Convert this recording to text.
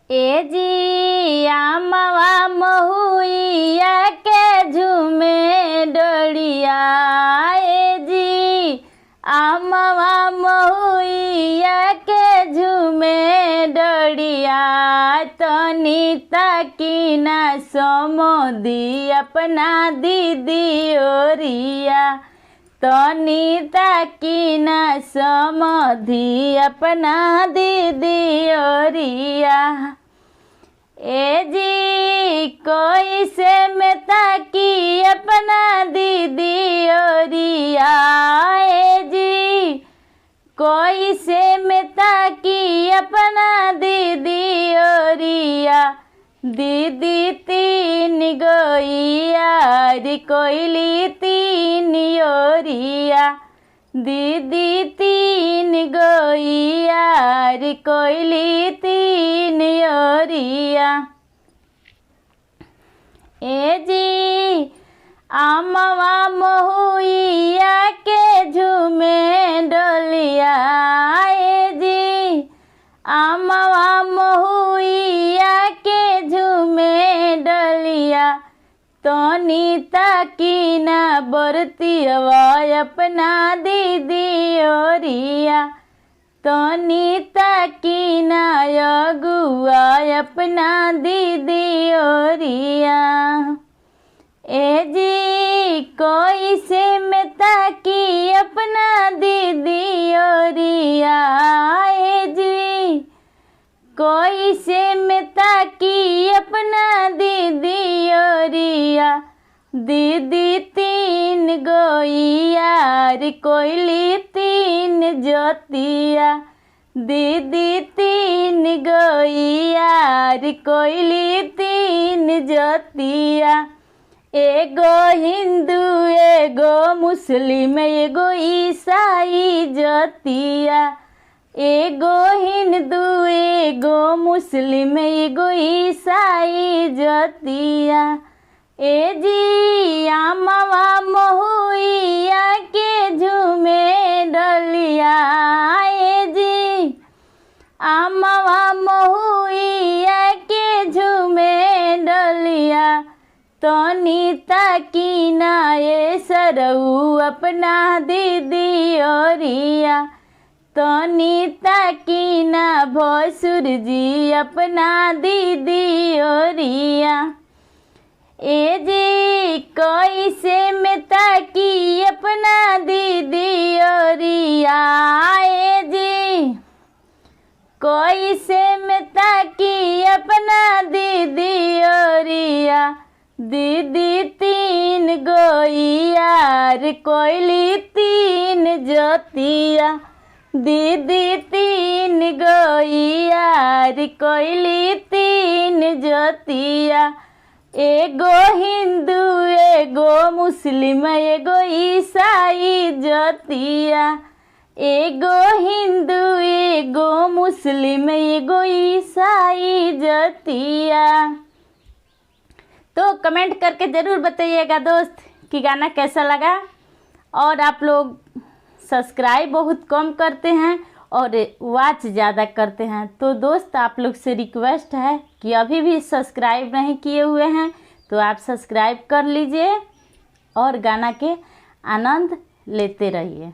ए जी आमवा महुइया के झूमे डोरिया। ए जी आमवा महुइया के झूमे डोरिया। तनी ताकी ना समोदी अपना दीदी ओरिया। तनी ताकी ना समधी अपना दीदी ओरिया। ए जी कोई से में ताकी अपना दीदी ओरिया। ए जी कोई से में ताकी अपना दीदी ओरिया। दीदी तीन गोइया रे कोयली तीन ओरिया। दीदी तीन गोइया रे कोयली तीन ओरिया। ए जी आमवा महुइया के झूमे डोलिया। ए जी आमवा महुइया के झूमे डोलिया। तनी ताकी ना बरतियवा अपना दीदी ओरिया। तनी ताकी ना अगुआ अपना दीदी ओरिया। ए जी कोई से में ताकी अपना दीदी ओरिया। ए जी कोई से में ताकी अपना दीदी ओरिया। दीदी तीन गोइया रे कोयली तीन जोतिया। दीदी तीन गोइया रे कोयली तीन जोतिया। एगो हिंदू एगो मुस्लिम एगो ईसाई जोतिया। एगो हिंदू एगो मुस्लिम एगो ईसाई जोतिया। ए जी आमवा महुइया के झूमे डोलिया। ए जी आमवा महुइया के झूमे डोलिया। तनी ताकी ना ये सरऊ अपना दीदी ओरिया। तनी ताकी ना भसुर जी अपना दीदी ओरिया। ए जी कोई से में ताकी अपना दीदी ओरिया। ए जी कोई से में ताकी अपना दीदी ओरिया। दीदी तीन गोइया रे कोयली तीन जोतिया। दीदी तीन गोइया रे कोयली तीन जोतिया। एगो हिंदू एगो मुस्लिम एगो ईसाई जोतिया। एगो हिंदू एगो मुस्लिम एगो ईसाई जोतिया। तो कमेंट करके ज़रूर बताइएगा दोस्त कि गाना कैसा लगा। और आप लोग सब्सक्राइब बहुत कम करते हैं और वॉच ज़्यादा करते हैं। तो दोस्त आप लोग से रिक्वेस्ट है कि अभी भी सब्सक्राइब नहीं किए हुए हैं तो आप सब्सक्राइब कर लीजिए और गाना के आनंद लेते रहिए।